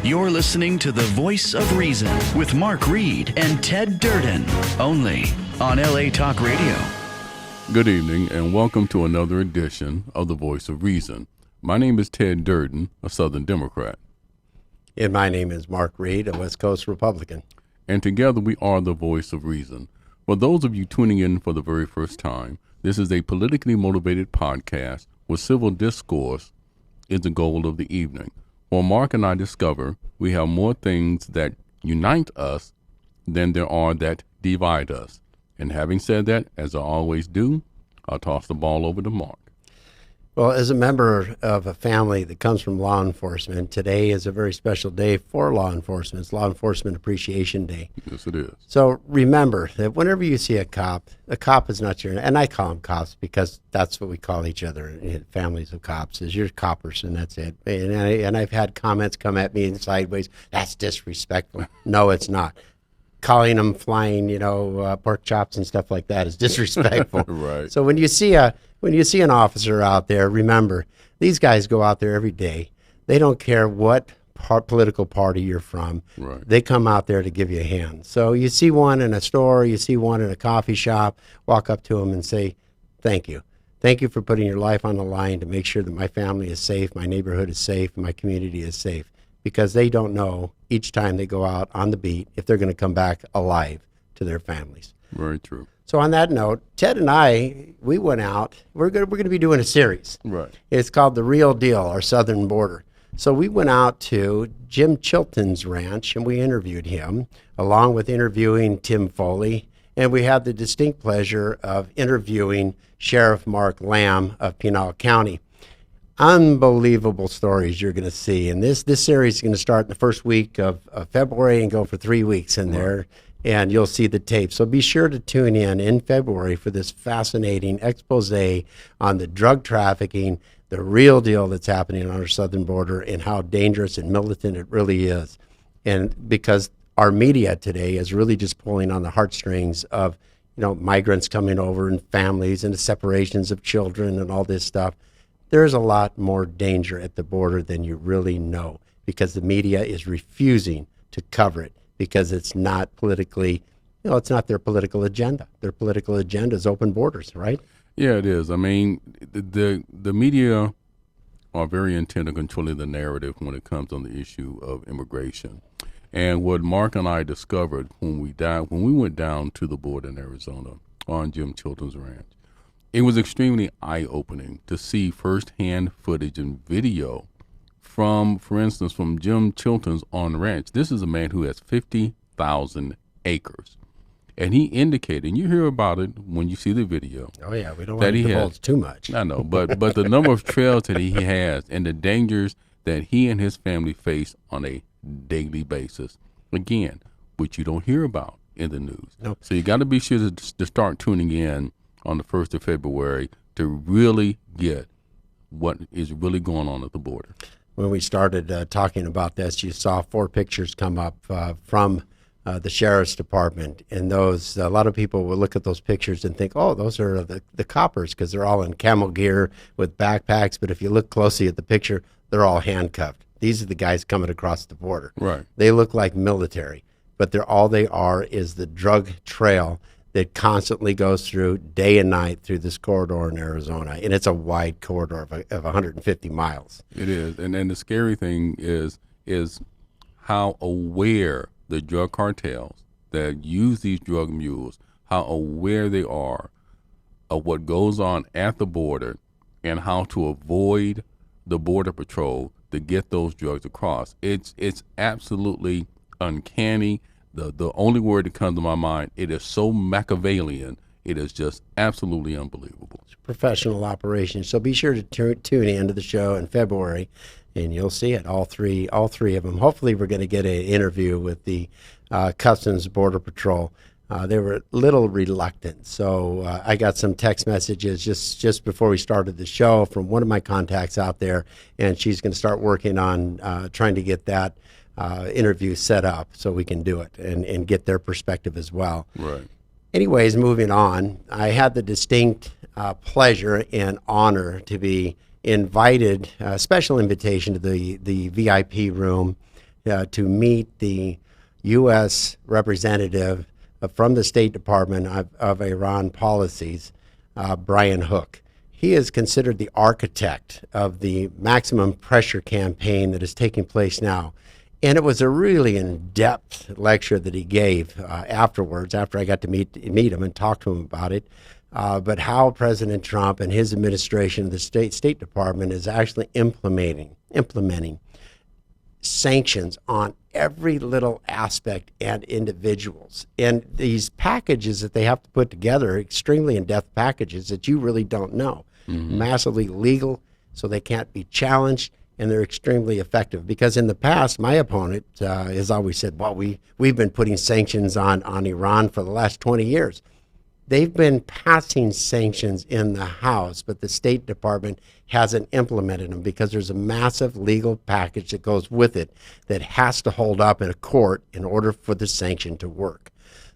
You're listening to The Voice of Reason with Mark Reed and Ted Durden, only on LA Talk Radio. Good evening and welcome to another edition of The Voice of Reason. My name is Ted Durden, a Southern Democrat. And my name is Mark Reed, a West Coast Republican. And together we are The Voice of Reason. For those of you tuning in for the very first time, this is a politically motivated podcast where civil discourse is the goal of the evening. While Mark and I discover we have more things that unite us than there are that divide us. And having said that, as I always do, I'll toss the ball over to Mark. Well, as a member of a family that comes from law enforcement, today is a very special day for law enforcement. It's Law Enforcement Appreciation Day. Yes, it is. So remember that whenever you see a cop is not your, and I call them cops because that's what we call each other in families of cops, is your coppers, and that's it. And I've had comments come at me sideways, that's disrespectful. No, it's not. Calling them flying, pork chops and stuff like that is disrespectful. Right. So when you see an officer out there, remember, these guys go out there every day. They don't care what political party you're from. Right. They come out there to give you a hand. So you see one in a store, you see one in a coffee shop, walk up to them and say, thank you. Thank you for putting your life on the line to make sure that my family is safe, my neighborhood is safe, and my community is safe. Because they don't know each time they go out on the beat if they're going to come back alive to their families. Very true. So on that note, Ted and I, we went out. We're going to be doing a series. Right. It's called The Real Deal, Our Southern Border. So we went out to Jim Chilton's ranch and we interviewed him, along with interviewing Tim Foley. And we had the distinct pleasure of interviewing Sheriff Mark Lamb of Pinal County. Unbelievable stories you're going to see. And this series is going to start in the first week of February and go for 3 weeks in there. And you'll see the tape. So be sure to tune in February for this fascinating expose on the drug trafficking, the real deal that's happening on our southern border, and how dangerous and militant it really is. And because our media today is really just pulling on the heartstrings of, migrants coming over and families and the separations of children and all this stuff. There's a lot more danger at the border than you really know because the media is refusing to cover it because it's not politically, it's not their political agenda. Their political agenda is open borders, right? Yeah, it is. I mean, the media are very intent on controlling the narrative when it comes on the issue of immigration. And what Mark and I discovered when we went down to the border in Arizona on Jim Chilton's ranch, it was extremely eye-opening to see firsthand footage and video for instance, from Jim Chilton's on ranch. This is a man who has 50,000 acres. And he indicated, and you hear about it when you see the video. Oh, yeah, we don't want to divulge too much. I know, but the number of trails that he has and the dangers that he and his family face on a daily basis, again, which you don't hear about in the news. Nope. So you got to be sure to start tuning in on the 1st of February to really get what is really going on at the border. When we started talking about this, you saw 4 pictures come up from the Sheriff's Department. And a lot of people will look at those pictures and think, oh, those are the coppers because they're all in camel gear with backpacks. But if you look closely at the picture, they're all handcuffed. These are the guys coming across the border. Right. They look like military, but all they are is the drug trail that constantly goes through day and night through this corridor in Arizona. And it's a wide corridor of 150 miles. It is. And the scary thing is how aware the drug cartels that use these drug mules, how aware they are of what goes on at the border and how to avoid the border patrol to get those drugs across. It's absolutely uncanny. The only word that comes to my mind, it is so Machiavellian, it is just absolutely unbelievable. It's a professional operation. So be sure to tune in to the show in February, and you'll see it, all three of them. Hopefully we're going to get an interview with the Customs Border Patrol. They were a little reluctant. So I got some text messages just before we started the show from one of my contacts out there, and she's going to start working on trying to get that interview set up so we can do it and get their perspective as well. Right. Anyways, moving on, I had the distinct pleasure and honor to be invited, a special invitation to the VIP room to meet the U.S. representative from the State Department of Iran policies, Brian Hook. He is considered the architect of the maximum pressure campaign that is taking place now. And it was a really in-depth lecture that he gave afterwards, after I got to meet him and talk to him about it. But how President Trump and his administration, the State Department, is actually implementing sanctions on every little aspect and individuals. And these packages that they have to put together, extremely in-depth packages that you really don't know. Massively legal, so they can't be challenged, and they're extremely effective. Because in the past, my opponent has always said, well, we've been putting sanctions on Iran for the last 20 years. They've been passing sanctions in the House, but the State Department hasn't implemented them because there's a massive legal package that goes with it that has to hold up in a court in order for the sanction to work.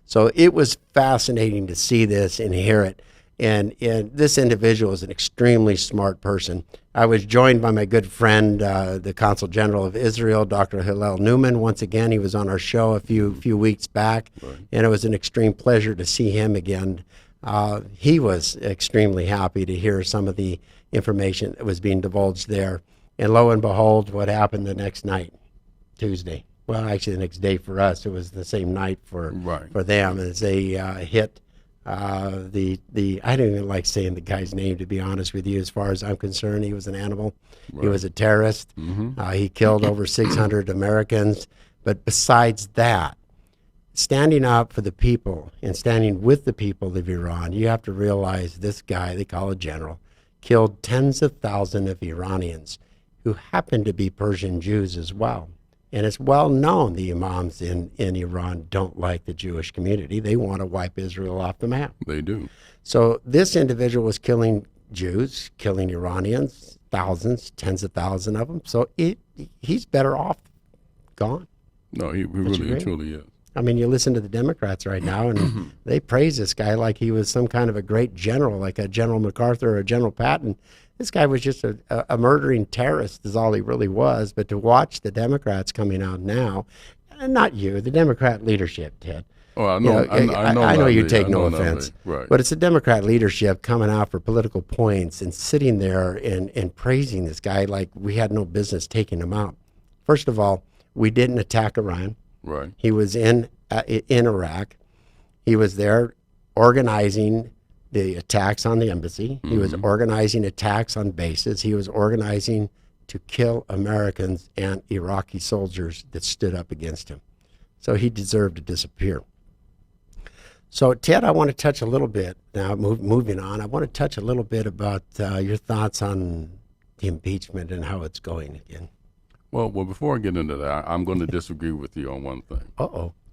So it was fascinating to see this and hear it. And this individual is an extremely smart person. I was joined by my good friend, the Consul General of Israel, Dr. Hillel Newman. Once again, he was on our show a few weeks back, and it was an extreme pleasure to see him again. He was extremely happy to hear some of the information that was being divulged there. And lo and behold, what happened the next night, Tuesday. Well, actually, the next day for us. It was the same night for them as they hit. I don't even like saying the guy's name, to be honest with you. As far as I'm concerned, he was an animal. He was a terrorist. He killed over 600 Americans. But besides that, standing up for the people and standing with the people of Iran, you have to realize this guy, they call a general, killed tens of thousands of Iranians who happen to be Persian Jews as well. And it's well known the imams in Iran don't like the Jewish community. They want to wipe Israel off the map. They do. So this individual was killing Jews, killing Iranians, thousands, tens of thousands of them. So he's better off gone. No, he really and truly is. I mean, you listen to the Democrats right now, and they praise this guy like he was some kind of a great general, like a General MacArthur or a General Patton. This guy was just a murdering terrorist is all he really was. But to watch the Democrats coming out now, and not you, the Democrat leadership, Ted. Oh, I know. I know you take no offense. Right. But it's the Democrat leadership coming out for political points and sitting there and praising this guy like we had no business taking him out. First of all, we didn't attack Iran. Right. He was in Iraq. He was there organizing the attacks on the embassy. He was organizing attacks on bases. He was organizing to kill Americans and Iraqi soldiers that stood up against him. So he deserved to disappear. So, Ted, I want to touch a little bit now, moving on. I want to touch a little bit about your thoughts on the impeachment and how it's going again. Well, before I get into that, I'm going to disagree with you on one thing.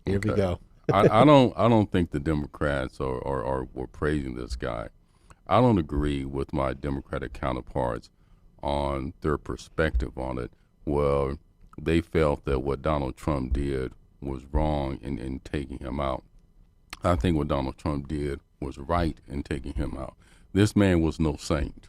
Here we go. I don't think the Democrats were praising this guy. I don't agree with my Democratic counterparts on their perspective on it. Well, they felt that what Donald Trump did was wrong in taking him out. I think what Donald Trump did was right in taking him out. This man was no saint.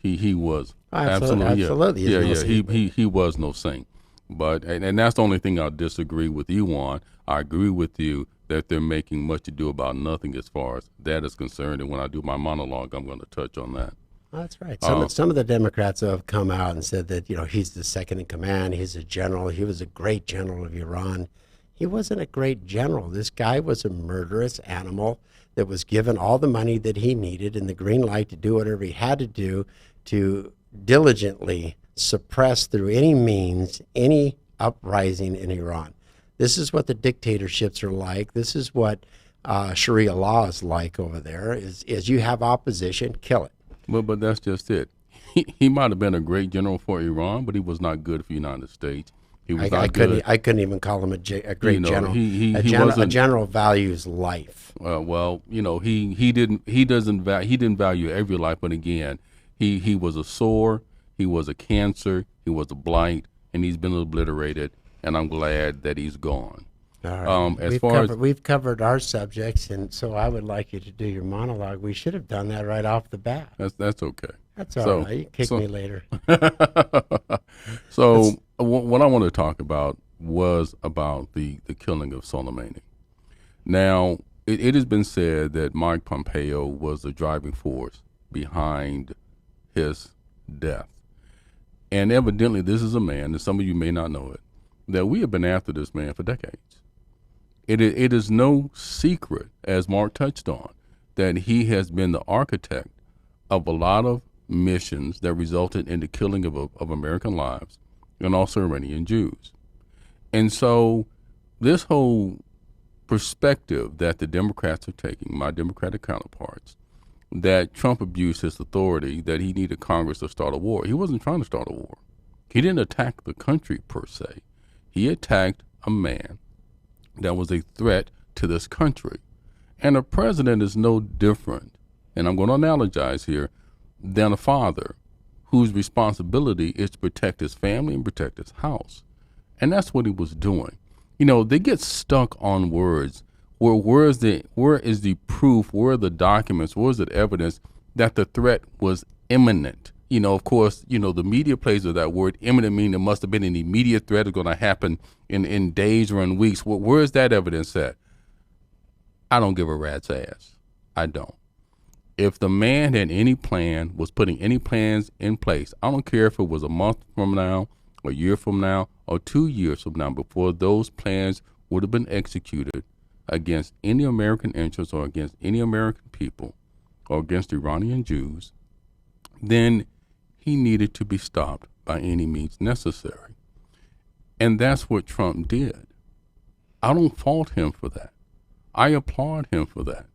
He was absolutely he was no saint. But and that's the only thing I'll disagree with you on. I agree with you that they're making much ado about nothing as far as that is concerned. And when I do my monologue, I'm going to touch on that. That's right. Some of the Democrats have come out and said that he's the second in command. He's a general. He was a great general of Iran. He wasn't a great general. This guy was a murderous animal that was given all the money that he needed and the green light to do whatever he had to do to diligently suppress through any means any uprising in Iran. This is what the dictatorships are like. This is what Sharia law is like over there, is you have opposition, kill it. But that's just it. He might have been a great general for Iran, but he was not good for the United States. He was not good. I couldn't even call him a great general. A general values life. He didn't value every life, but again, he was a sore, he was a cancer, he was a blight, and he's been obliterated. And I'm glad that he's gone. All right. We've covered our subjects, and so I would like you to do your monologue. We should have done that right off the bat. That's okay. That's all right. You can kick me later. So what I want to talk about was about the killing of Soleimani. Now, it has been said that Mike Pompeo was the driving force behind his death. And evidently, this is a man, and some of you may not know it, that we have been after this man for decades. It is no secret, as Mark touched on, that he has been the architect of a lot of missions that resulted in the killing of American lives and also Iranian Jews. And so this whole perspective that the Democrats are taking, my Democratic counterparts, that Trump abused his authority, that he needed Congress to start a war. He wasn't trying to start a war. He didn't attack the country per se. He attacked a man that was a threat to this country. And a president is no different, and I'm going to analogize here, than a father whose responsibility is to protect his family and protect his house. And that's what he was doing. You know, they get stuck on words. Where is the proof, where are the documents, where is the evidence that the threat was imminent? You know, of course, you know, the media plays with that word imminent, meaning there must have been an immediate threat that's going to happen in days or in weeks. Where is that evidence at? I don't give a rat's ass. I don't. If the man had any plan, was putting any plans in place, I don't care if it was a month from now, a year from now, or 2 years from now, before those plans would have been executed against any American interests or against any American people or against Iranian Jews, then he needed to be stopped by any means necessary. And that's what Trump did. I don't fault him for that. I applaud him for that.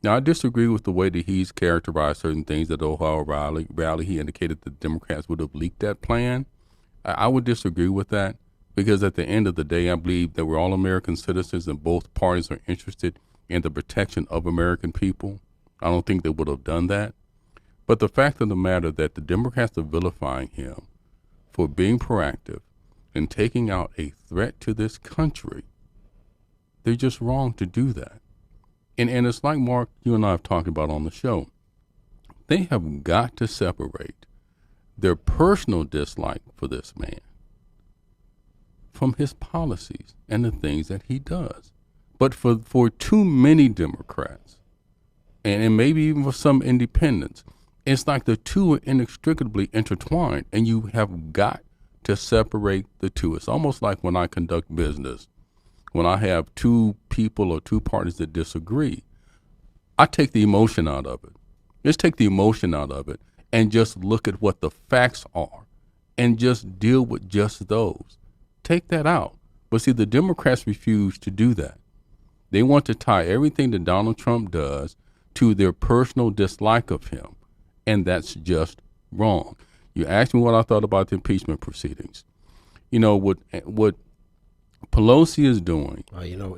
Now, I disagree with the way that he's characterized certain things at the Ohio rally. He indicated that the Democrats would have leaked that plan. I would disagree with that because at the end of the day, I believe that we're all American citizens and both parties are interested in the protection of American people. I don't think they would have done that. But the fact of the matter that the Democrats are vilifying him for being proactive and taking out a threat to this country, they're just wrong to do that. And it's like, Mark, you and I have talked about on the show. They have got to separate their personal dislike for this man from his policies and the things that he does. But for too many Democrats, and maybe even for some independents, it's like the two are inextricably intertwined, and you have got to separate the two. It's almost like when I conduct business. When I have two people or two parties that disagree, I take the emotion out of it. Let's take the emotion out of it and just look at what the facts are and just deal with just those. Take that out. But see, the Democrats refuse to do that. They want to tie everything that Donald Trump does to their personal dislike of him, and that's just wrong. You asked me what I thought about the impeachment proceedings. You know, what Pelosi is doing. Well,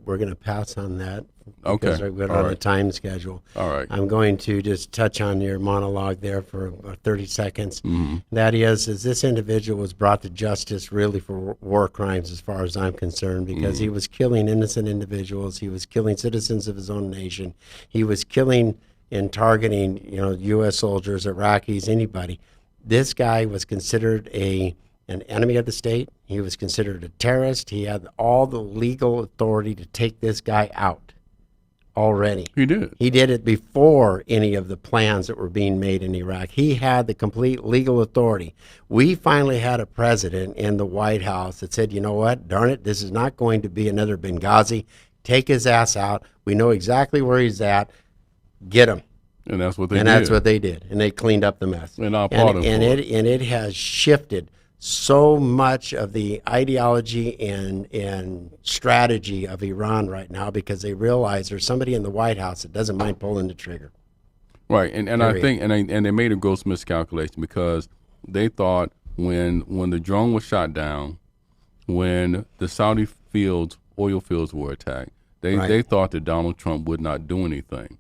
we're gonna pass on that. Okay. Because we're on a time schedule. All right. I'm going to just touch on your monologue there for about 30 seconds. Mm-hmm. That is this individual was brought to justice really for war crimes, as far as I'm concerned, because he was killing innocent individuals. He was killing citizens of his own nation. He was killing and targeting, U.S. soldiers, Iraqis, anybody. This guy was considered an enemy of the state. He was considered a terrorist. He had all the legal authority to take this guy out already. He did. He did it before any of the plans that were being made in Iraq. He had the complete legal authority. We finally had a president in the White House that said, you know what, darn it, this is not going to be another Benghazi. Take his ass out. We know exactly where he's at. Get him. And that's what they did. And that's what they did. And they cleaned up the mess. And I applaud him for it. And it has shifted so much of the ideology and strategy of Iran right now because they realize there's somebody in the White House that doesn't mind pulling the trigger. Right, and I think and they made a gross miscalculation because they thought when the drone was shot down, when the Saudi oil fields were attacked, they thought that Donald Trump would not do anything.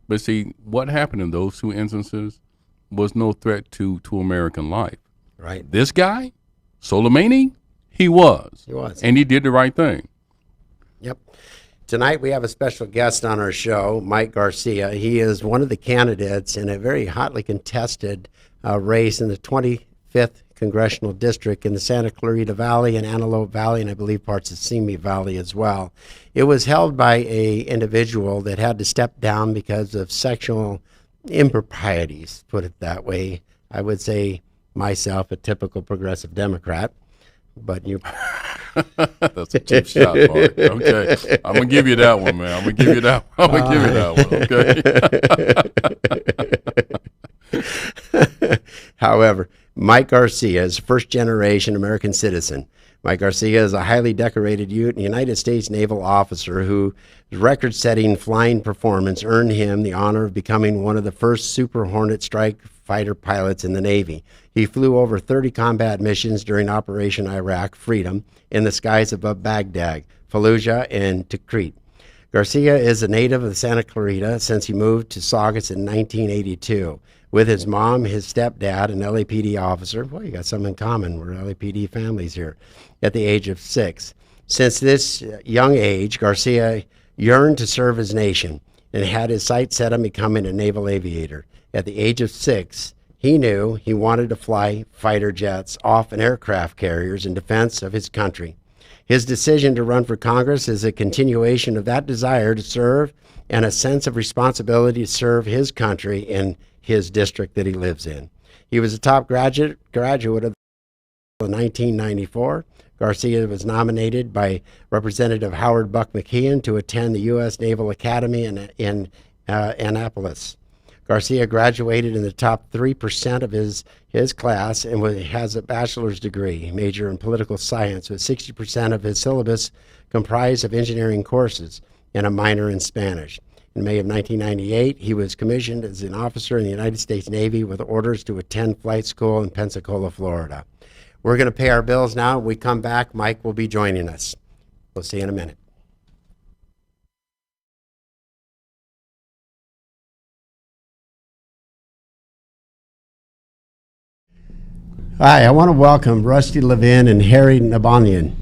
But see, what happened in those two instances was no threat to American life. Right. This guy, Soleimani, he was. He was. And he did the right thing. Yep. Tonight we have a special guest on our show, Mike Garcia. He is one of the candidates in a very hotly contested race in the 25th Congressional District in the Santa Clarita Valley and Antelope Valley, and I believe parts of Simi Valley as well. It was held by a individual that had to step down because of sexual improprieties, put it that way. I would say myself, a typical progressive Democrat, but you... That's a cheap shot, Mark. Okay. I'm going to give you that one, man. I'm going to give you that one, okay? However, Mike Garcia is a first-generation American citizen. Mike Garcia is a highly decorated United States naval officer whose record-setting flying performance earned him the honor of becoming one of the first Super Hornet strike fighter pilots in the Navy. He flew over 30 combat missions during Operation Iraq Freedom in the skies above Baghdad, Fallujah, and Tikrit. Garcia is a native of Santa Clarita since he moved to Saugus in 1982. With his mom, his stepdad, an LAPD officer, boy, you got something in common. We're LAPD families here, at the age of 6. Since this young age, Garcia yearned to serve his nation and had his sights set on becoming a naval aviator. At the age of 6, he knew he wanted to fly fighter jets off and aircraft carriers in defense of his country. His decision to run for Congress is a continuation of that desire to serve and a sense of responsibility to serve his country in his district that he lives in. He was a top graduate of 1994. Garcia was nominated by Representative Howard Buck McKeon to attend the U.S. Naval Academy in Annapolis. Garcia graduated in the top 3% of his class and has a bachelor's degree, major in political science, with 60% of his syllabus comprised of engineering courses and a minor in Spanish. In May of 1998, he was commissioned as an officer in the United States Navy with orders to attend flight school in Pensacola, Florida. We're going to pay our bills now. When we come back, Mike will be joining us. We'll see you in a minute. Hi, I want to welcome Rusty Levin and Harry Nabanian,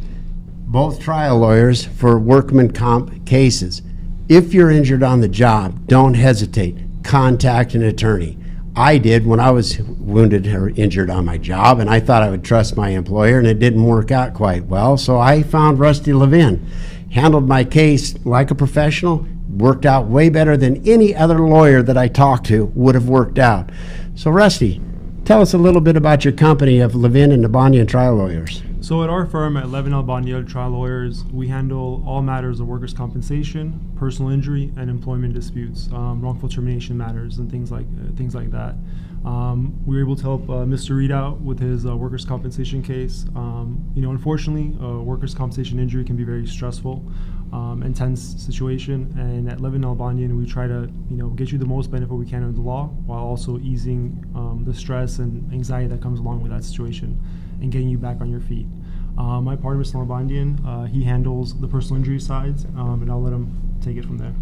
both trial lawyers for workman comp cases. If you're injured on the job, don't hesitate. Contact an attorney. I did when I was wounded or injured on my job, and I thought I would trust my employer, and it didn't work out quite well. So I found Rusty Levin, handled my case like a professional, worked out way better than any other lawyer that I talked to would have worked out. So Rusty, tell us a little bit about your company of Levin and Nabanian Trial Lawyers. So at our firm, at Levin Albania Trial Lawyers, we handle all matters of workers' compensation, personal injury, and employment disputes, wrongful termination matters, and things like that. We were able to help Mr. Reed out with his workers' compensation case. Unfortunately, workers' compensation injury can be very stressful, intense situation. And at Levin Albania, we try to get you the most benefit we can of the law, while also easing the stress and anxiety that comes along with that situation, and getting you back on your feet. My partner, Mr. Nalbandian, he handles the personal injury sides, and I'll let him take it from there.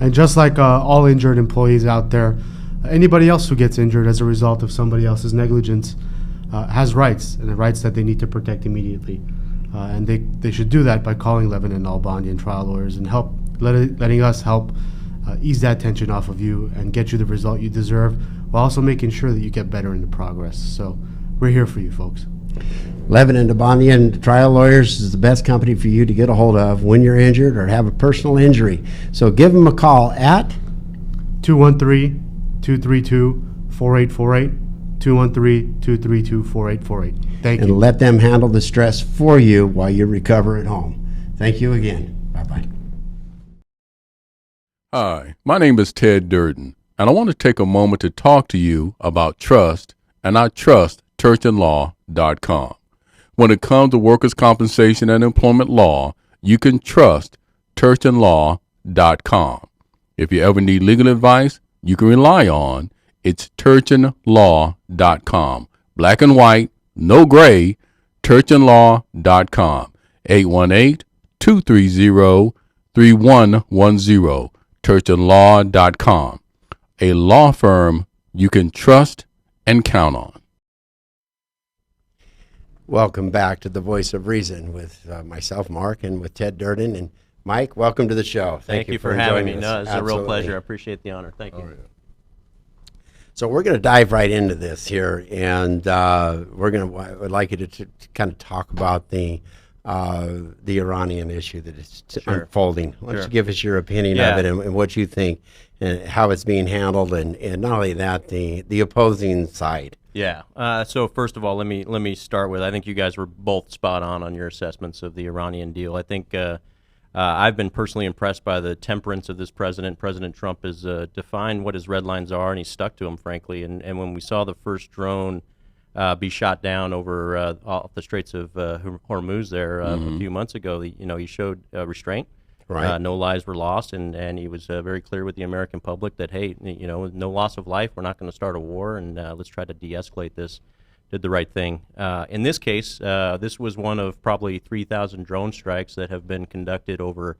And just like all injured employees out there, anybody else who gets injured as a result of somebody else's negligence has rights, and the rights that they need to protect immediately. And they should do that by calling Levin and Nalbandian Trial Lawyers and letting us help ease that tension off of you and get you the result you deserve, while also making sure that you get better in the progress. So we're here for you, folks. Levin and Nabanian Trial Lawyers is the best company for you to get a hold of when you're injured or have a personal injury. So give them a call at 213-232-4848, 213-232-4848. Thank you. And let them handle the stress for you while you recover at home. Thank you again. Bye-bye. Hi, my name is Ted Durden, and I want to take a moment to talk to you about trust, and I trust churchandlaw.com. When it comes to workers' compensation and employment law, you can trust churchandlaw.com. If you ever need legal advice you can rely on, it's churchandlaw.com. Black and white, no gray, churchandlaw.com. 818-230-3110, churchandlaw.com. A law firm you can trust and count on. Welcome back to the Voice of Reason with myself, Mark, and with Ted Durden. And Mike, welcome to the show. Thank you for having me. No, it's a real pleasure. I appreciate the honor. Thank you. Oh, yeah. So we're going to dive right into this here, and I would like you to kind of talk about the Iranian issue that is unfolding. Why don't you give us your opinion of it and what you think and how it's being handled, and not only that, the opposing side. Yeah. So first of all, let me start with, I think you guys were both spot on your assessments of the Iranian deal. I think I've been personally impressed by the temperance of this president. President Trump has defined what his red lines are, and he's stuck to them, frankly. And when we saw the first drone be shot down over off the Straits of Hormuz there a few months ago, he showed restraint. Right. No lives were lost, and he was very clear with the American public that, hey, no loss of life. We're not going to start a war, and let's try to de-escalate this. Did the right thing. In this case, this was one of probably 3,000 drone strikes that have been conducted over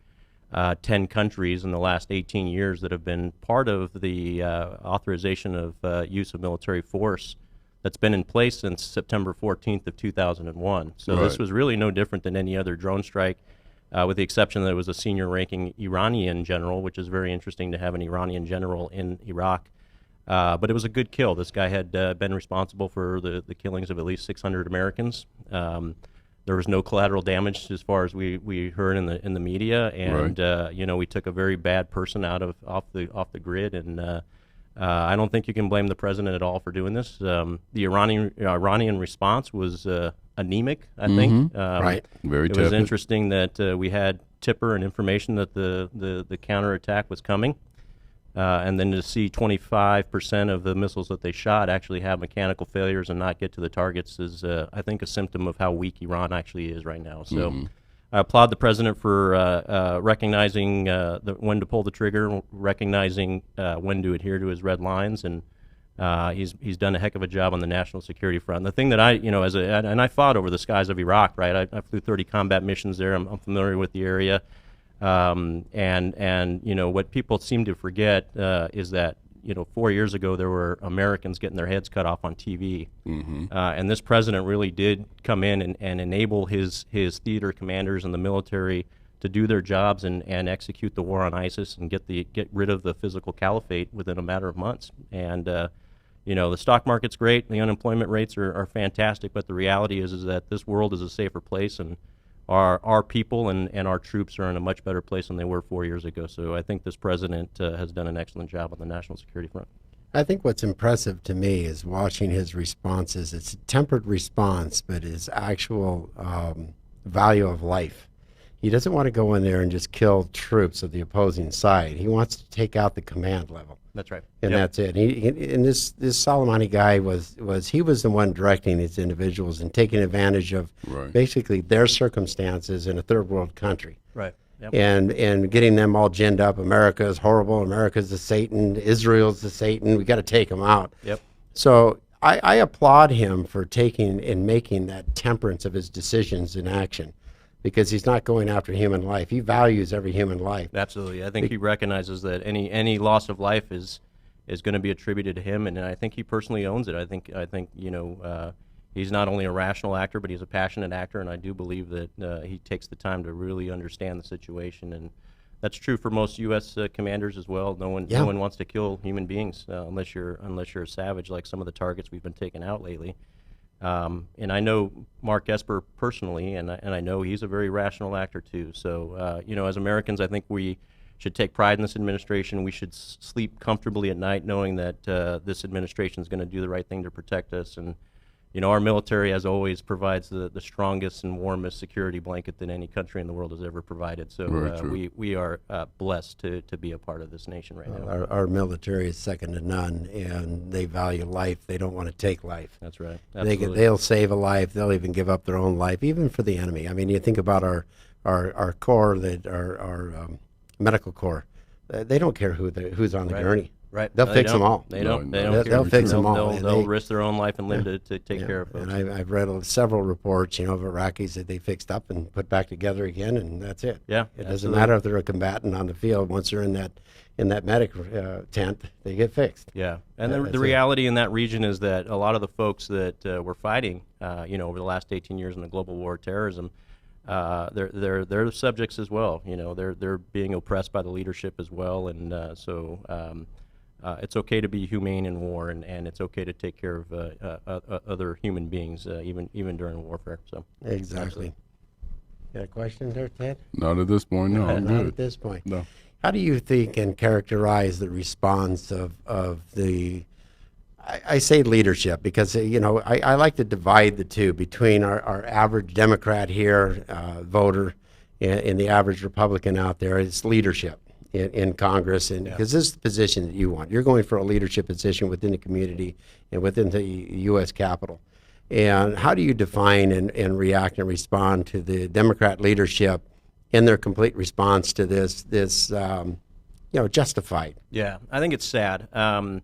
10 countries in the last 18 years that have been part of the authorization of use of military force that's been in place since September 14th of 2001. So this was really no different than any other drone strike, with the exception that it was a senior-ranking Iranian general, which is very interesting to have an Iranian general in Iraq. But it was a good kill. This guy had been responsible for the killings of at least 600 Americans. There was no collateral damage as far as we heard in the media, and we took a very bad person off the grid, and I don't think you can blame the president at all for doing this. The Iranian response was anemic, I think. Very It was interesting that we had tipper and information that the counterattack was coming. And then to see 25% of the missiles that they shot actually have mechanical failures and not get to the targets is, I think, a symptom of how weak Iran actually is right now. So I applaud the president for recognizing when to pull the trigger, recognizing when to adhere to his red lines, and he's done a heck of a job on the national security front. The thing that and I fought over the skies of Iraq, right? I flew 30 combat missions there. I'm familiar with the area. And what people seem to forget is that 4 years ago there were Americans getting their heads cut off on TV, and this president really did come in and enable his theater commanders and the military to do their jobs and execute the war on ISIS and get rid of the physical caliphate within a matter of months. And the stock market's great, the unemployment rates are fantastic, but the reality is that this world is a safer place, and our people and our troops are in a much better place than they were 4 years ago. So I think this president has done an excellent job on the national security front. I think what's impressive to me is watching his responses. It's a tempered response, but his actual value of life. He doesn't want to go in there and just kill troops of the opposing side. He wants to take out the command level. That's right. And that's it. And this Soleimani guy was the one directing these individuals and taking advantage of basically their circumstances in a third world country. Right. Yep. And getting them all ginned up. America is horrible. America's the Satan. Israel's the Satan. We got to take them out. Yep. So I applaud him for taking and making that temperance of his decisions in action, because he's not going after human life. He values every human life. Absolutely. I think he recognizes that any loss of life is going to be attributed to him, and I think he personally owns it. I think he's not only a rational actor, but he's a passionate actor, and I do believe that he takes the time to really understand the situation, and that's true for most U.S. Commanders as well. No one wants to kill human beings unless you're a savage, like some of the targets we've been taking out lately. And I know Mark Esper personally, and I know he's a very rational actor too. So, as Americans, I think we should take pride in this administration. We should sleep comfortably at night knowing that this administration is going to do the right thing to protect us. And, our military, as always, provides the strongest and warmest security blanket that any country in the world has ever provided. So we are blessed to be a part of this nation right now. Our military is second to none, and they value life. They don't want to take life. That's right. They'll save a life. They'll even give up their own life, even for the enemy. I mean, you think about our corps, our medical corps. They don't care who's on the gurney. Right. They'll fix them all. They don't. They'll fix them all. They'll risk their own life and limb to take care of folks. And I've read several reports, of Iraqis that they fixed up and put back together again, and that's it. Yeah. It doesn't matter if they're a combatant on the field. Once they're in that medic tent, they get fixed. Yeah. And the reality in that region is that a lot of the folks that were fighting, over the last 18 years in the global war of terrorism, they're subjects as well. They're being oppressed by the leadership as well, and it's okay to be humane in war, and it's okay to take care of other human beings, even during warfare. So Exactly. Got a question there, Ted? Not at this point, no. I'm Not good. at this point. No. How do you think and characterize the response of the, I say leadership because, I like to divide the two between our average Democrat here, voter, and the average Republican out there. It's leadership in Congress, and because this is the position that you want. You're going for a leadership position within the community and within the U.S. Capitol. And how do you define and react and respond to the Democrat leadership in their complete response to this justified? Yeah, I think it's sad. But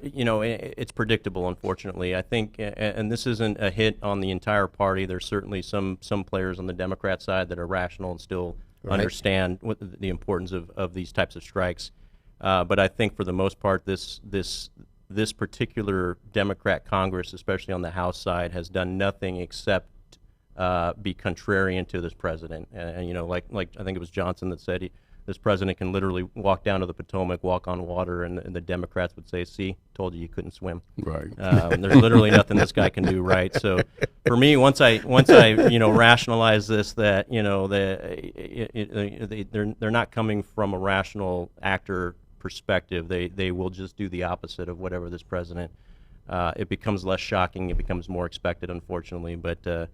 it's predictable, unfortunately. I think, and this isn't a hit on the entire party. There's certainly some players on the Democrat side that are rational and still understand what the importance of these types of strikes. But I think for the most part, this particular Democrat Congress, especially on the House side, has done nothing except be contrarian to this president. And like I think it was Johnson that said this president can literally walk down to the Potomac, walk on water, and the Democrats would say, "See, told you couldn't swim." Right. There's literally nothing this guy can do right. So, for me, once I rationalize this, that they're not coming from a rational actor perspective. They will just do the opposite of whatever this president. It becomes less shocking. It becomes more expected, unfortunately. But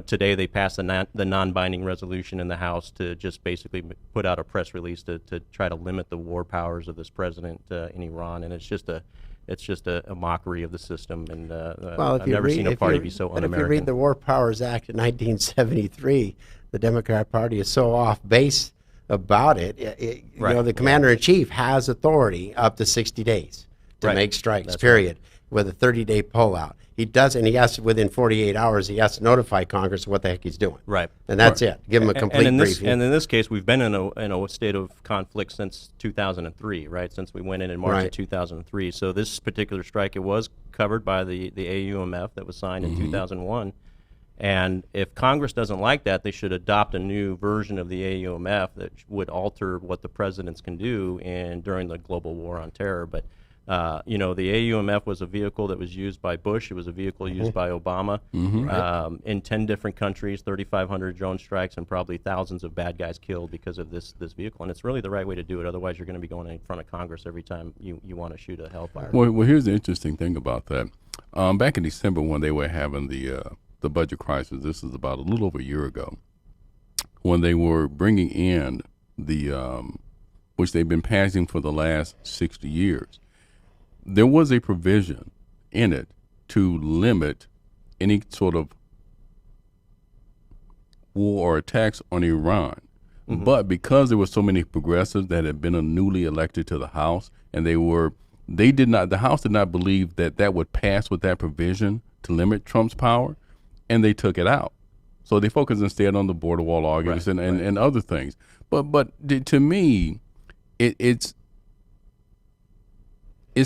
today they passed the non-binding resolution in the House to just basically put out a press release to try to limit the war powers of this president in Iran, and it's just a mockery of the system. And I've never seen a party be so un-American. But if you read the War Powers Act of 1973, the Democrat Party is so off base about it. The commander-in-chief has authority up to 60 days to make strikes. That's period. With a 30-day pullout. He does, and he has to, within 48 hours, he has to notify Congress what the heck he's doing. Right. And that's it. Give him a complete briefing. And in this case, we've been in a state of conflict since 2003, right? Since we went in March of 2003. So this particular strike, it was covered by the AUMF that was signed in 2001. And if Congress doesn't like that, they should adopt a new version of the AUMF that would alter what the presidents can do during the global war on terror. But the AUMF was a vehicle that was used by Bush. It was a vehicle used by Obama in 10 different countries, 3,500 drone strikes, and probably thousands of bad guys killed because of this vehicle. And it's really the right way to do it. Otherwise, you're going to be going in front of Congress every time you want to shoot a hellfire. Well, here's the interesting thing about that. Back in December, when they were having the budget crisis, this is about a little over a year ago, when they were bringing in which they've been passing for the last 60 years, there was a provision in it to limit any sort of war or attacks on Iran. But because there were so many progressives that had been newly elected to the House, and the House did not believe that would pass with that provision to limit Trump's power, and they took it out. So they focused instead on the border wall arguments and other things. But to me, it's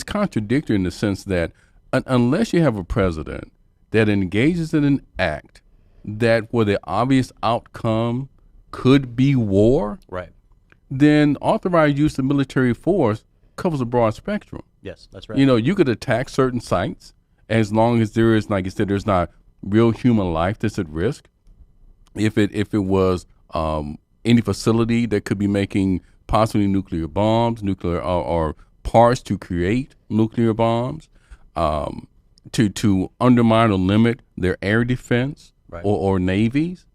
contradictory in the sense that unless you have a president that engages in an act where the obvious outcome could be war, then authorized use of military force covers a broad spectrum. Yes, that's right. You could attack certain sites as long as there is, like you said, there's not real human life that's at risk. If it was any facility that could be making possibly nuclear bombs, or parts to create nuclear bombs, to undermine or limit their air defense or navies.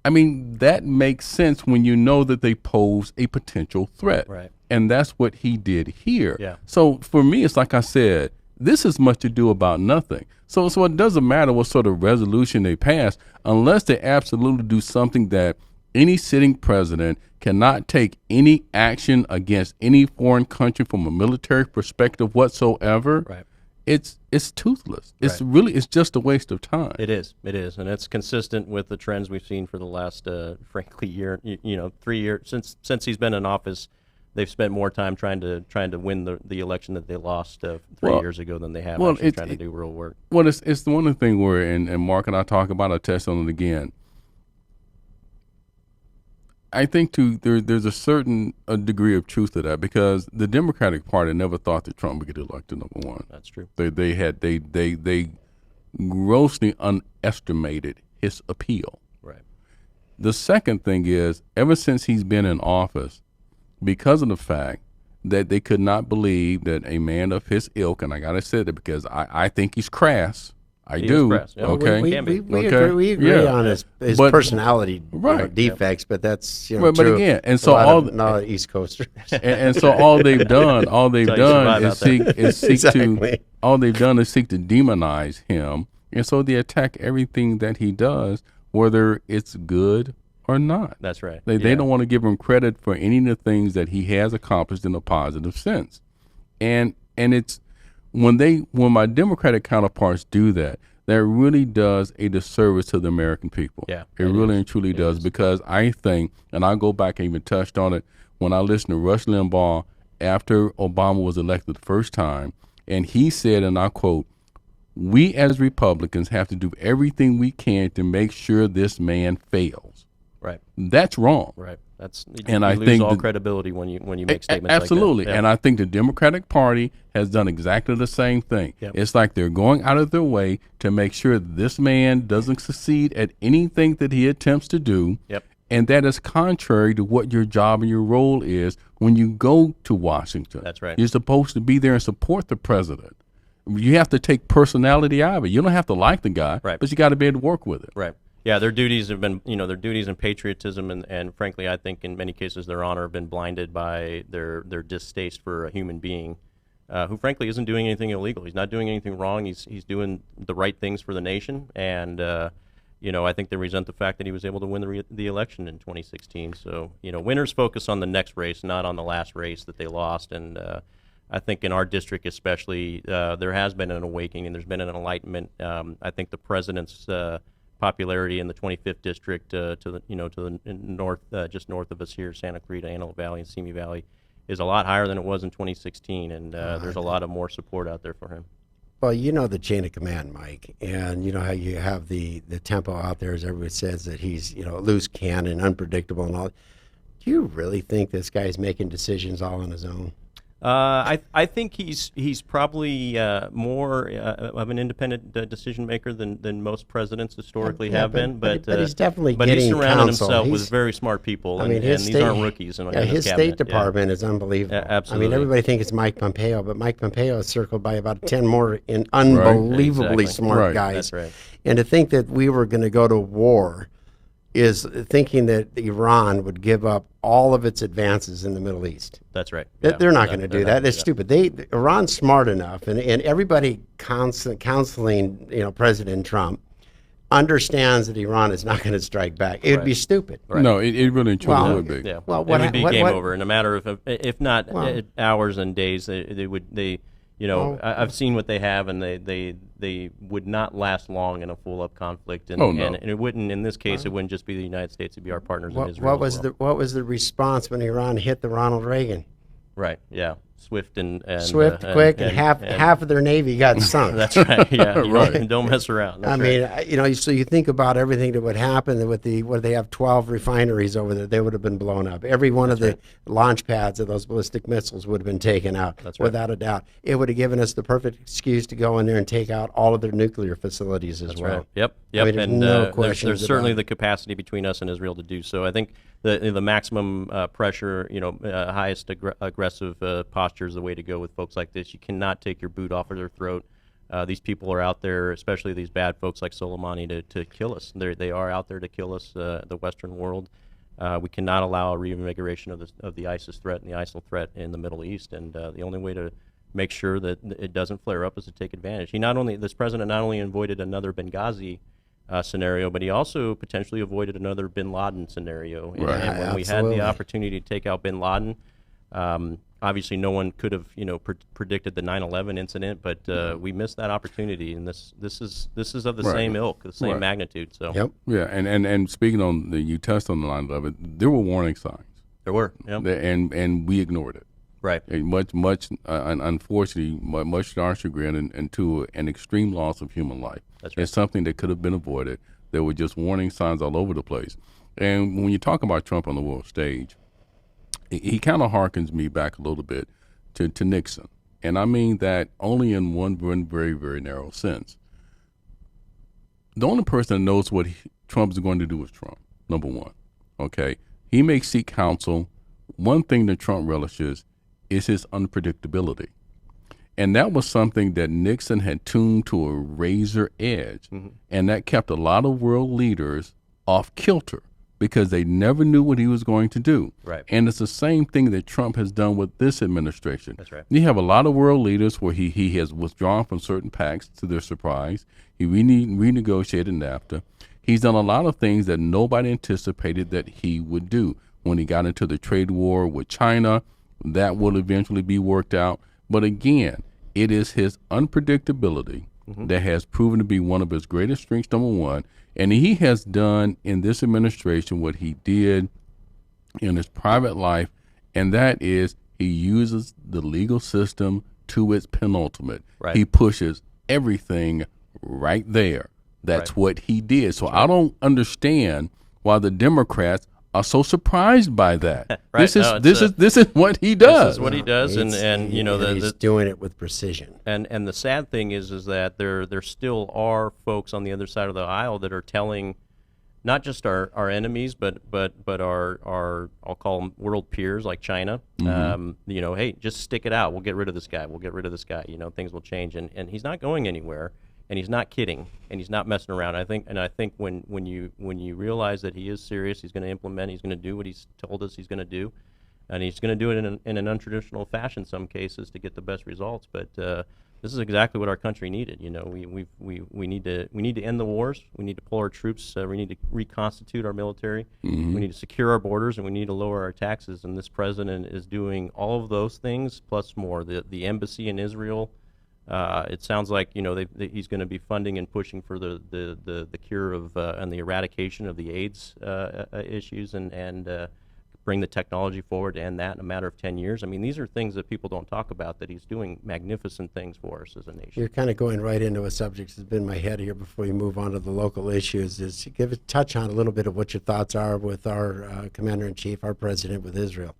I mean, that makes sense when you know that they pose a potential threat. Right. And that's what he did here. Yeah. So for me, it's like I said, this is much to do about nothing. So it doesn't matter what sort of resolution they pass unless they absolutely do something that any sitting president cannot take any action against any foreign country from a military perspective whatsoever. Right. It's toothless. It's just a waste of time. It is, and it's consistent with the trends we've seen for the last, frankly, year. 3 years since he's been in office. They've spent more time trying to win the election that they lost 3 years ago than they have actually trying to do real work. Well, it's the one thing where, and Mark and I talk about, I touched on it again. I think there's a certain degree of truth to that, because the Democratic Party never thought that Trump would get elected, number one. That's true. They grossly underestimated his appeal. Right. The second thing is, ever since he's been in office, because of the fact that they could not believe that a man of his ilk, and I gotta say that because I think he's crass. I He is do. crass, yeah. Okay. We Okay. agree Yeah. on his But- personality Right. defects, but that's But true. again, and A so lot all of not East Coasters. and so all they've done survive is out there. seek Exactly. to demonize him, and so they attack everything that he does, whether it's good or not. That's right. They Yeah. don't want to give him credit for any of the things that he has accomplished in a positive sense, and it's when my Democratic counterparts do that, that really does a disservice to the American people. Yeah, it it really is. and truly It does, is. because I think, and I'll go back and even touched on it, when I listened to Rush Limbaugh after Obama was elected the first time, and he said, and I quote, "We as Republicans have to do everything we can to make sure this man fails." Right. That's wrong. Right. That's And you I lose think all that- credibility when you make statements Absolutely. like that. Yeah. And I think the Democratic Party has done exactly the same thing. Yep. It's like they're going out of their way to make sure this man doesn't succeed at anything that he attempts to do. Yep. And that is contrary to what your job and your role is when you go to Washington. That's right. You're supposed to be there and support the president. You have to take personality out of it. You don't have to like the guy, Right. but you got to be able to work with it. Right. Yeah, their duties have been, their duties and patriotism, and frankly, I think in many cases their honor have been blinded by their distaste for a human being, who frankly isn't doing anything illegal. He's not doing anything wrong. He's doing the right things for the nation, and I think they resent the fact that he was able to win the election in 2016. So winners focus on the next race, not on the last race that they lost, and I think in our district especially, there has been an awakening and there's been an enlightenment. I think the president's popularity in the 25th district to the north, just north of us here, Santa Clarita, Antelope Valley, and Simi Valley, is a lot higher than it was in 2016, and there's a lot of more support out there for him. Well, you know the chain of command, Mike, and you know how you have the tempo out there, as everybody says, that he's a loose cannon, unpredictable, and all. Do you really think this guy's making decisions all on his own? I think he's probably more of an independent decision maker than most presidents historically have been. But he's definitely but getting he's surrounded counsel. himself He's- with very smart people, I mean, and his these aren't rookies. In his cabinet. State Department is unbelievable. absolutely. I mean, everybody thinks it's Mike Pompeo, but Mike Pompeo is circled by about 10 more unbelievably Exactly. smart Right. guys. That's right. And to think that we were going to go to war is thinking that Iran would give up all of its advances in the Middle East. That's right. They're not going to do they're not that. gonna That's stupid. Iran's smart enough, and everybody counseling President Trump understands that Iran is not going to strike back. It would be stupid. No, it really and truly Well, would be. Yeah. Well, it what would ha- be what- game what- over in a matter of, if not hours and days. I've seen what they have, and they would not last long in a full-up conflict. And, Oh, no. and it wouldn't, in this case, it wouldn't just be the United States; it'd be our partners in Israel. What was what was the response when Iran hit the Ronald Reagan? Right. Yeah. Swift and Swift, quick, and half of their navy got sunk. That's right. Yeah. You Right. don't mess around. That's I right. mean, so you think about everything that would happen with they have 12 refineries over there, they would have been blown up. Every one of the launch pads of those ballistic missiles would have been taken out, That's right. without a doubt. It would have given us the perfect excuse to go in there and take out all of their nuclear facilities as That's well. right. Yep. I mean, there's and no there's questions certainly about the it. capacity between us and Israel to do so. I think the maximum pressure, highest aggressive posture is the way to go with folks like this. You cannot take your boot off of their throat. These people are out there, especially these bad folks like Soleimani, to kill us. They are out there to kill us, the Western world. We cannot allow a reinvigoration of the ISIS threat and the ISIL threat in the Middle East. And the only way to make sure that it doesn't flare up is to take advantage. This president not only avoided another Benghazi scenario, but he also potentially avoided another Bin Laden scenario. And, Right. and when we had Absolutely. the opportunity to take out Bin Laden, obviously no one could have predicted the 9/11 incident, but we missed that opportunity. And this is of the Right. same ilk, the same Right. magnitude. So Yep. Yeah, and speaking on you touched on the line of it, there were warning signs, there were. Yep. and we ignored it. Right. And unfortunately, much to our chagrin, and to an extreme loss of human life. That's right. It's something that could have been avoided. There were just warning signs all over the place. And when you talk about Trump on the world stage, he kind of harkens me back a little bit to Nixon. And I mean that only in one very, very narrow sense. The only person that knows what Trump's going to do is Trump, number one. Okay? He may seek counsel. One thing that Trump relishes is his unpredictability. And that was something that Nixon had tuned to a razor edge. And that kept a lot of world leaders off kilter because they never knew what he was going to do. Right. And it's the same thing that Trump has done with this administration. That's right. You have a lot of world leaders where he has withdrawn from certain pacts to their surprise. He renegotiated NAFTA. He's done a lot of things that nobody anticipated that he would do. When he got into the trade war with China, that will eventually be worked out. But again, it is his unpredictability that has proven to be one of his greatest strengths, number one. And he has done in this administration what he did in his private life, and that is he uses the legal system to its penultimate. Right. He pushes everything right there. That's Right. what he did. So I don't understand why the Democrats are so surprised by that. Right. This is No, this is what he does. This is what he does, and you know he's the doing it with precision. and the sad thing is that there still are folks on the other side of the aisle that are telling not just our enemies, but our I'll call them world peers like China. You know, hey, just stick it out. We'll get rid of this guy. We'll get rid of this guy. You know, things will change, and he's not going anywhere. And he's not kidding, and he's not messing around. I think when you realize that he is serious, he's going to implement. He's going to do what he's told us he's going to do, and he's going to do it in an untraditional fashion in some cases to get the best results. But this is exactly what our country needed. You know, we need to end the wars. We need to pull our troops. We need to reconstitute our military. We need to secure our borders, and we need to lower our taxes. And this president is doing all of those things plus more. The embassy in Israel. It sounds like he's going to be funding and pushing for the cure of and the eradication of the AIDS issues and bring the technology forward to end that in a matter of 10 years. I mean, these are things that people don't talk about, that he's doing magnificent things for us as a nation. You're kind of going right into a subject that's been in my head here before you move on to the local issues. Is touch on a little bit of what your thoughts are with our commander-in-chief, our president with Israel.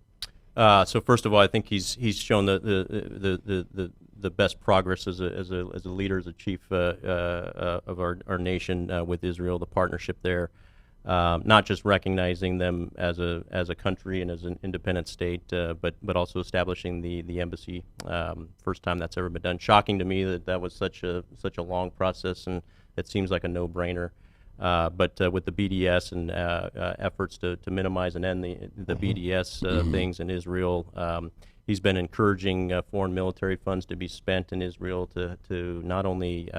So first of all, I think he's shown the best progress as a leader, as a chief of our nation with Israel. The partnership there, not just recognizing them as a country and as an independent state, but also establishing the embassy. First time that's ever been done. Shocking to me that was such a long process, and it seems like a no-brainer. But with the BDS and efforts to minimize and end the BDS things in Israel, he's been encouraging foreign military funds to be spent in Israel to not only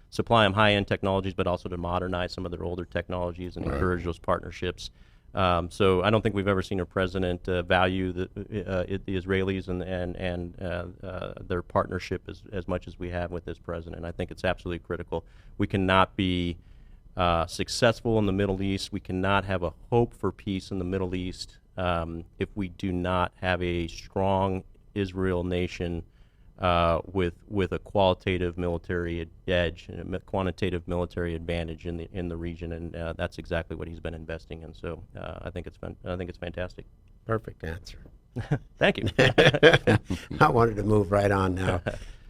supply them high-end technologies, but also to modernize some of their older technologies and encourage those partnerships. So I don't think we've ever seen a president value the Israelis and their partnership as much as we have with this president. I think it's absolutely critical. We cannot be successful in the Middle East. We cannot have a hope for peace in the Middle East if we do not have a strong Israel nation with a qualitative military edge and a quantitative military advantage in the region, and that's exactly what he's been investing in. So I think it's fantastic. Perfect answer. Thank you. I wanted to move right on now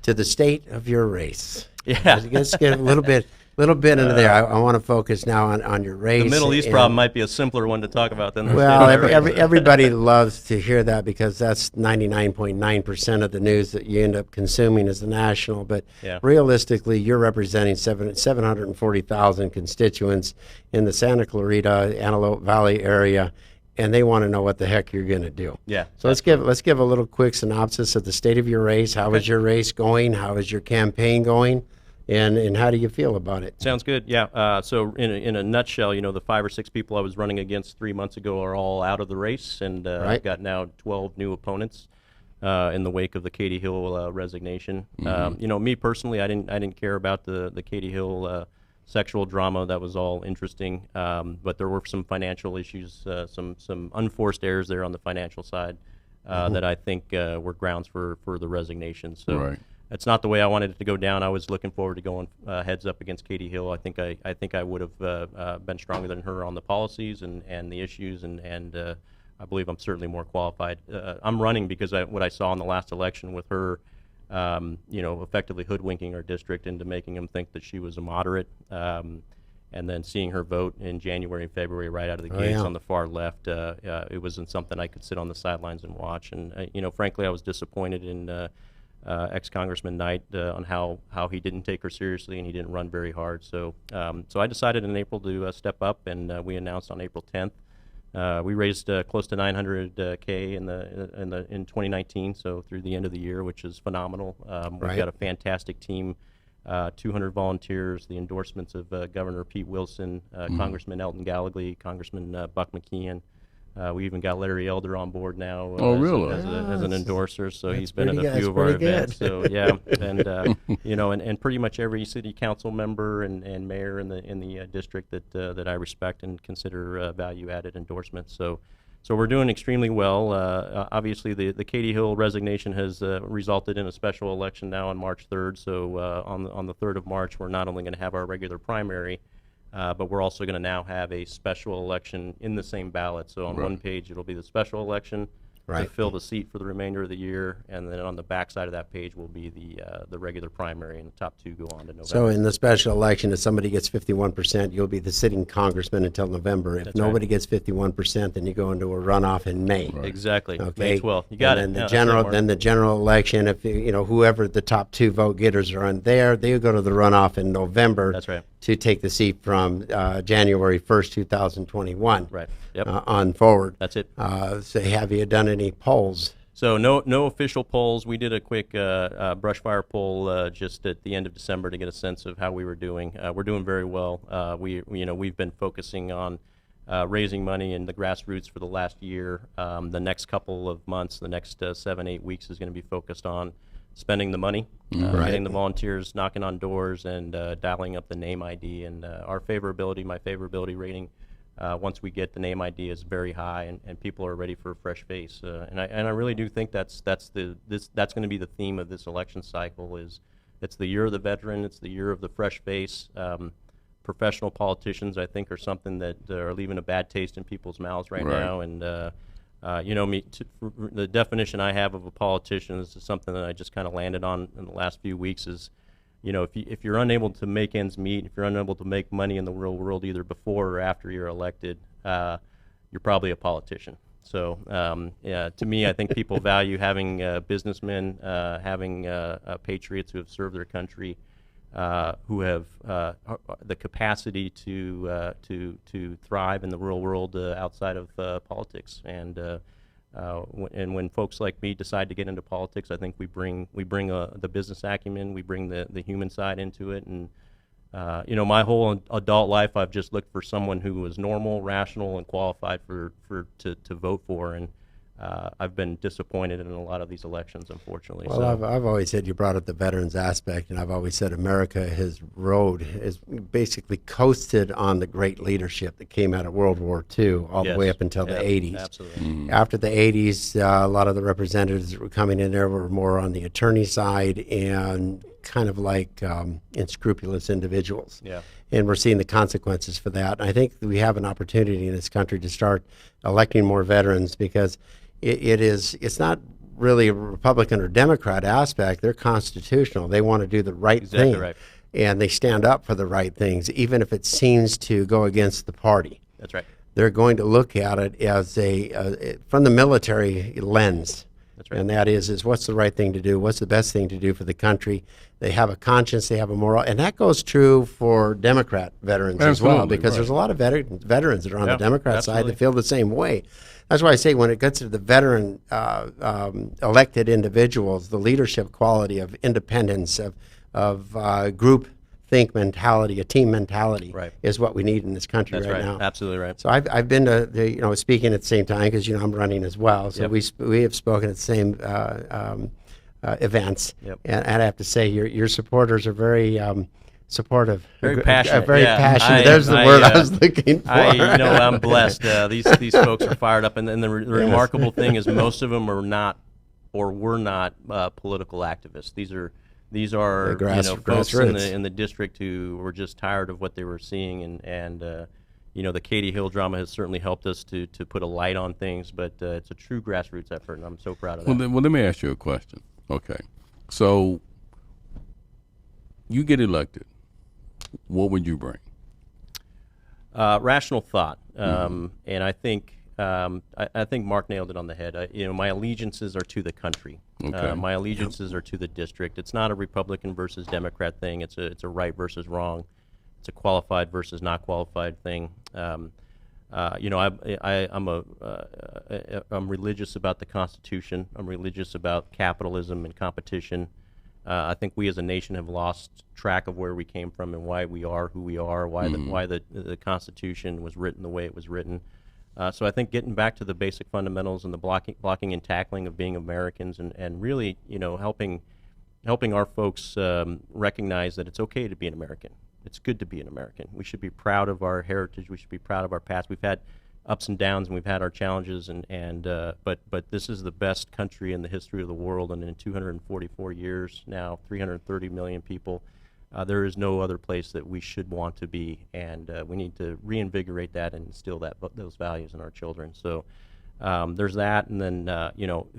to the state of your race. Yeah. Let's get a little bit into there. I want to focus now on your race. The Middle East problem might be a simpler one to talk about than the Well, state of race. everybody loves to hear that because that's 99.9% of the news that you end up consuming as the national. But realistically, you're representing 740,000 constituents in the Santa Clarita, Antelope Valley area, and they want to know what the heck you're going to do. Yeah. So let's give a little quick synopsis of the state of your race. How is your race going? How is your campaign going? And how do you feel about it? Sounds good. Yeah. So in a nutshell, the 5 or 6 people I was running against 3 months ago are all out of the race, and I've got now 12 new opponents in the wake of the Katie Hill resignation. Me personally, I didn't care about the Katie Hill sexual drama. That was all interesting, but there were some financial issues, some unforced errors there on the financial side that I think were grounds for the resignation. So. Right. it's not the way I wanted it to go down. I was looking forward to going heads up against Katie Hill. I think I would have been stronger than her on the policies and the issues, and I believe I'm certainly more qualified. I'm running because what I saw in the last election with her, effectively hoodwinking our district into making them think that she was a moderate. And then seeing her vote in January and February right out of the gates on the far left, it wasn't something I could sit on the sidelines and watch. And, frankly, I was disappointed in ex-Congressman Knight on how he didn't take her seriously and he didn't run very hard. So I decided in April to step up, and we announced on April 10th. We raised close to $900K in 2019, so through the end of the year, which is phenomenal. We've got a fantastic team. 200 volunteers, the endorsements of Governor Pete Wilson, Congressman Elton Gallagly, Congressman Buck McKeon. We even got Larry Elder on board now as an endorser, so he's been at a few of our events. So yeah, and and pretty much every city council member and mayor in the district that I respect and consider value-added endorsements. So we're doing extremely well. Obviously, the Katie Hill resignation has resulted in a special election now on March 3rd. So on the 3rd of March, we're not only going to have our regular primary, but we're also going to now have a special election in the same ballot. So on one page, it'll be the special election to fill the seat for the remainder of the year, and then on the back side of that page will be the regular primary, and the top two go on to November. So in the special election, if somebody gets 51%, you'll be the sitting congressman until November. If nobody gets 51%, then you go into a runoff in May. Exactly. Okay. May 12th. You got and it. Then the general election, if whoever the top two vote getters are on there, they go to the runoff in November. That's right. To take the seat from January 1st, 2021. Right. Yep. On forward. That's it. So have you done any polls? So no official polls. We did a quick brush fire poll just at the end of December to get a sense of how we were doing. We're doing very well. We've been focusing on raising money in the grassroots for the last year. The next couple of months, the next 7-8 weeks, is going to be focused on spending the money, getting the volunteers, knocking on doors, and dialing up the name ID. And my favorability rating, once we get the name ID, is very high, and people are ready for a fresh face. And I really do think that's going to be the theme of this election cycle. It's the year of the veteran, it's the year of the fresh face. Professional politicians, I think, are something that are leaving a bad taste in people's mouths right now. And the definition I have of a politician is something that I just kind of landed on in the last few weeks is, if you're unable to make ends meet, if you're unable to make money in the real world either before or after you're elected, you're probably a politician. So to me, I think people value having businessmen, having patriots who have served their country, who have the capacity to thrive in the real world outside of politics. And when folks like me decide to get into politics, I think we bring the business acumen, we bring the human side into it. And my whole adult life, I've just looked for someone who was normal, rational, and qualified to vote for. And I've been disappointed in a lot of these elections, unfortunately. Well, I've always said, you brought up the veterans aspect, and I've always said America has basically coasted on the great leadership that came out of World War II all the way up until the 80s. Absolutely. After the 80s, a lot of the representatives that were coming in there were more on the attorney side and kind of like unscrupulous individuals. Yeah. And we're seeing the consequences for that. And I think we have an opportunity in this country to start electing more veterans, because it's not really a Republican or Democrat aspect. They're constitutional. They want to do the right thing. Right. And they stand up for the right things, even if it seems to go against the party. That's right. They're going to look at it as from the military lens. That's right. And that is what's the right thing to do? What's the best thing to do for the country? They have a conscience, they have a moral, and that goes true for Democrat veterans as well, because there's a lot of veterans that are on the Democrat side that feel the same way. That's why I say when it gets to the veteran elected individuals, the leadership quality of independence, of group think mentality, a team mentality, is what we need in this country right now. Absolutely right. So I've been to speaking at the same time, because I'm running as well. So we have spoken at the same events, and I have to say your supporters are very supportive, very passionate. Very passionate. There's the word I was looking for. I'm blessed. These folks are fired up, and the remarkable thing is most of them are not or were not political activists. These these are The folks grassroots. in the district who were just tired of what they were seeing, and the Katy Hill drama has certainly helped us to put a light on things, but it's a true grassroots effort, and I'm so proud of that. Well, let me ask you a question. Okay, so you get elected, what would you bring? Rational thought, and I think Mark nailed it on the head. My allegiances are to the country. Okay. My allegiances are to the district. It's not a Republican versus Democrat thing. It's a right versus wrong. It's a qualified versus not qualified thing. I'm religious about the Constitution. I'm religious about capitalism and competition. I think we as a nation have lost track of where we came from and why we are who we are, why the Constitution was written the way it was written. So I think getting back to the basic fundamentals and the blocking and tackling of being Americans, and really, helping our folks recognize that it's okay to be an American. It's good to be an American. We should be proud of our heritage. We should be proud of our past. We've had ups and downs, and we've had our challenges, but this is the best country in the history of the world, and in 244 years now, 330 million people. There is no other place that we should want to be, and we need to reinvigorate that and instill those values in our children. So there's that, and then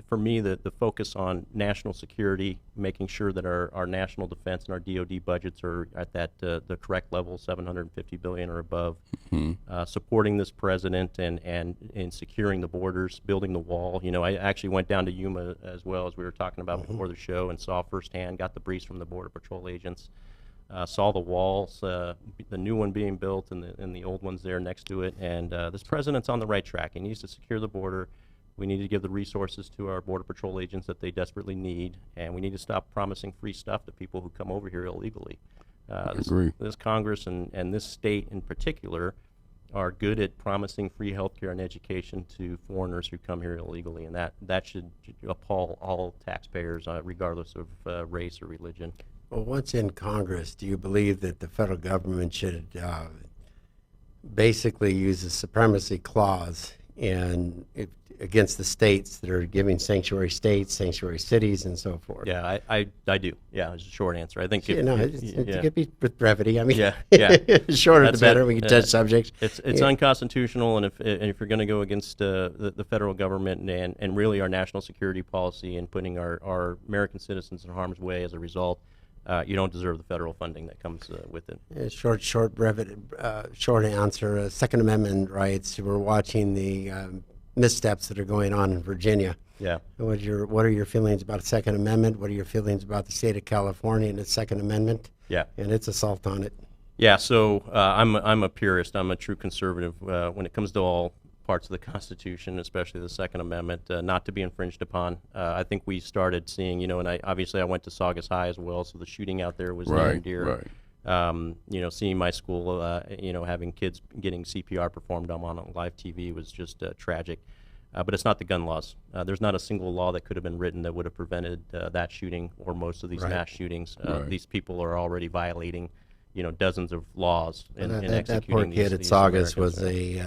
for me, the focus on national security, making sure that our national defense and our DoD budgets are at the correct level, $750 billion or above. Supporting this president and securing the borders, building the wall. I actually went down to Yuma as well, as we were talking about before the show, and saw firsthand, got the briefs from the Border Patrol agents. Saw the walls, the new one being built, and the old ones there next to it. And this president's on the right track. He needs to secure the border. We need to give the resources to our Border Patrol agents that they desperately need, and we need to stop promising free stuff to people who come over here illegally. This Congress and this state in particular are good at promising free health care and education to foreigners who come here illegally, and that should appall all taxpayers, regardless of race or religion. Well, once in Congress, do you believe that the federal government should basically use a supremacy clause against the states that are giving sanctuary states, sanctuary cities, and so forth? Yeah, I do. Yeah, it's a short answer. I think it could be with brevity. I mean, yeah. shorter That's the better. it. We can touch subjects. It's unconstitutional, and if you're going to go against the federal government and really our national security policy and putting our American citizens in harm's way as a result, you don't deserve the federal funding that comes with it. Short answer. Second Amendment rights. We're watching the missteps that are going on in Virginia. Yeah. What are your feelings about the Second Amendment? What are your feelings about the state of California and its Second Amendment? Yeah. And its assault on it. Yeah. So I'm a purist. I'm a true conservative when it comes to all parts of the Constitution, especially the Second Amendment, not to be infringed upon. I think we started seeing, and I went to Saugus High as well, so the shooting out there was near and dear. Right. Seeing my school, having kids getting CPR performed on live TV was just tragic. But it's not the gun laws. There's not a single law that could have been written that would have prevented that shooting or most of these mass shootings. These people are already violating dozens of laws and executing that poor kid at Saugus was a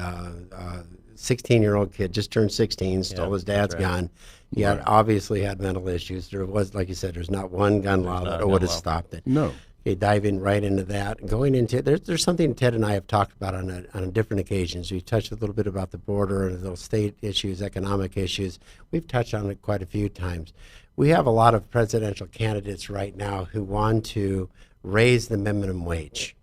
16-year-old kid, just turned 16, stole his dad's gun. He obviously had mental issues. There was, like you said, there's not one gun law that would have stopped it. No. Okay, diving right into that. Going into there's something Ted and I have talked about on different occasions. We touched a little bit about the border and those state issues, economic issues. We've touched on it quite a few times. We have a lot of presidential candidates right now who want to raise the minimum wage.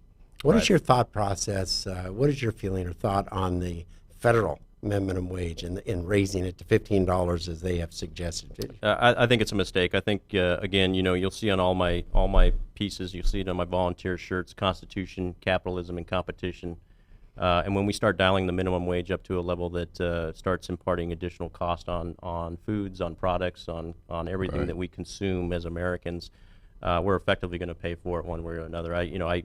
What is your thought process? What is your feeling or thought on the federal minimum wage and raising it to $15 as they have suggested? I think it's a mistake. I think again, you'll see on all my pieces, you'll see it on my volunteer shirts: Constitution, capitalism, and competition. And when we start dialing the minimum wage up to a level that starts imparting additional cost on foods, on products, on everything that we consume as Americans, we're effectively going to pay for it one way or another. I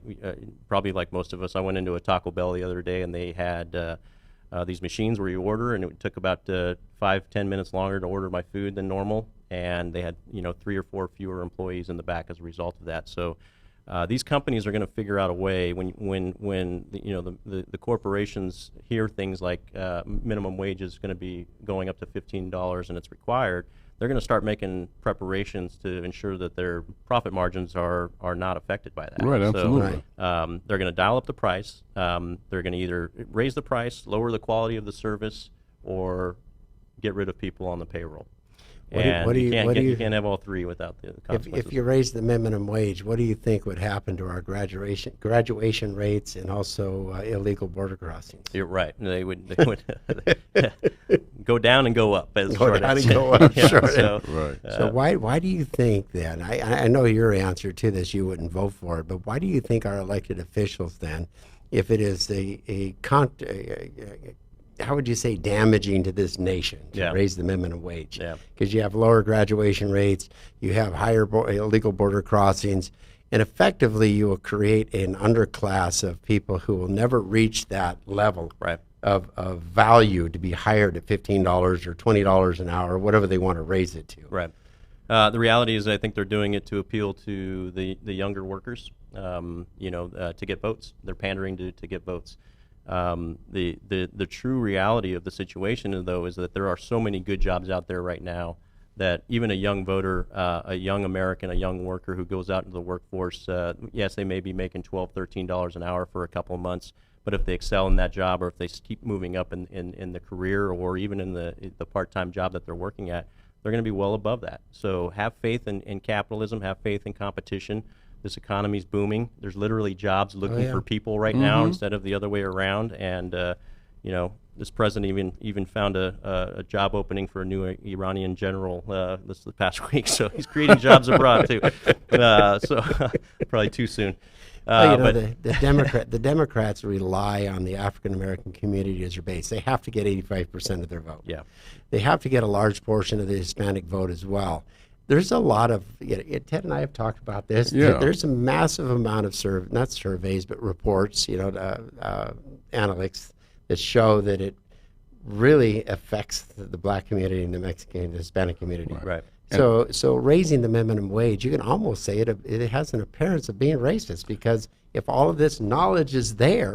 probably like most of us, I went into a Taco Bell the other day, and they had these machines where you order, and it took about 5-10 minutes longer to order my food than normal, and they had 3 or 4 fewer employees in the back as a result of that. So these companies are going to figure out a way when the corporations hear things like minimum wage is going to be going up to $15 and it's required. they're going to start making preparations to ensure that their profit margins are not affected by that. Right, absolutely. So they're going to dial up the price. They're going to either raise the price, lower the quality of the service, or get rid of people on the payroll. You can't have all three without the consequences. If you raise the minimum wage, what do you think would happen to our graduation rates and also illegal border crossings? You're right. They would go down and go up. Go down and go up. Yeah, Sure. so, Right. So why do you think then? I know your answer to this, you wouldn't vote for it, but why do you think our elected officials then, if it is how would you say damaging to this nation to raise the minimum wage? Yeah. Because you have lower graduation rates, you have higher illegal border crossings, and effectively you will create an underclass of people who will never reach that level of value to be hired at $15 or $20 an hour, whatever they want to raise it to. Right. The reality is I think they're doing it to appeal to the younger workers, to get votes. They're pandering to get votes. The true reality of the situation, though, is that there are so many good jobs out there right now that even a young voter, a young American, a young worker who goes out into the workforce, yes, they may be making $12, $13 an hour for a couple of months, but if they excel in that job, or if they keep moving up in the career, or even in the part-time job that they're working at, they're going to be well above that. So have faith in capitalism, have faith in competition. This economy is booming. There's literally jobs looking for people right now instead of the other way around. And this president even found a job opening for a new Iranian general this past week. So he's creating jobs abroad too. So probably too soon. The Democrats rely on the African American community as their base. They have to get 85% of their vote. Yeah, they have to get a large portion of the Hispanic vote as well. There's a lot of, Ted and I have talked about this. Yeah. There's a massive amount of not surveys, but reports, analytics that show that it really affects the black community and the Mexican, the Hispanic community. right. So raising the minimum wage, you can almost say it has an appearance of being racist, because if all of this knowledge is there,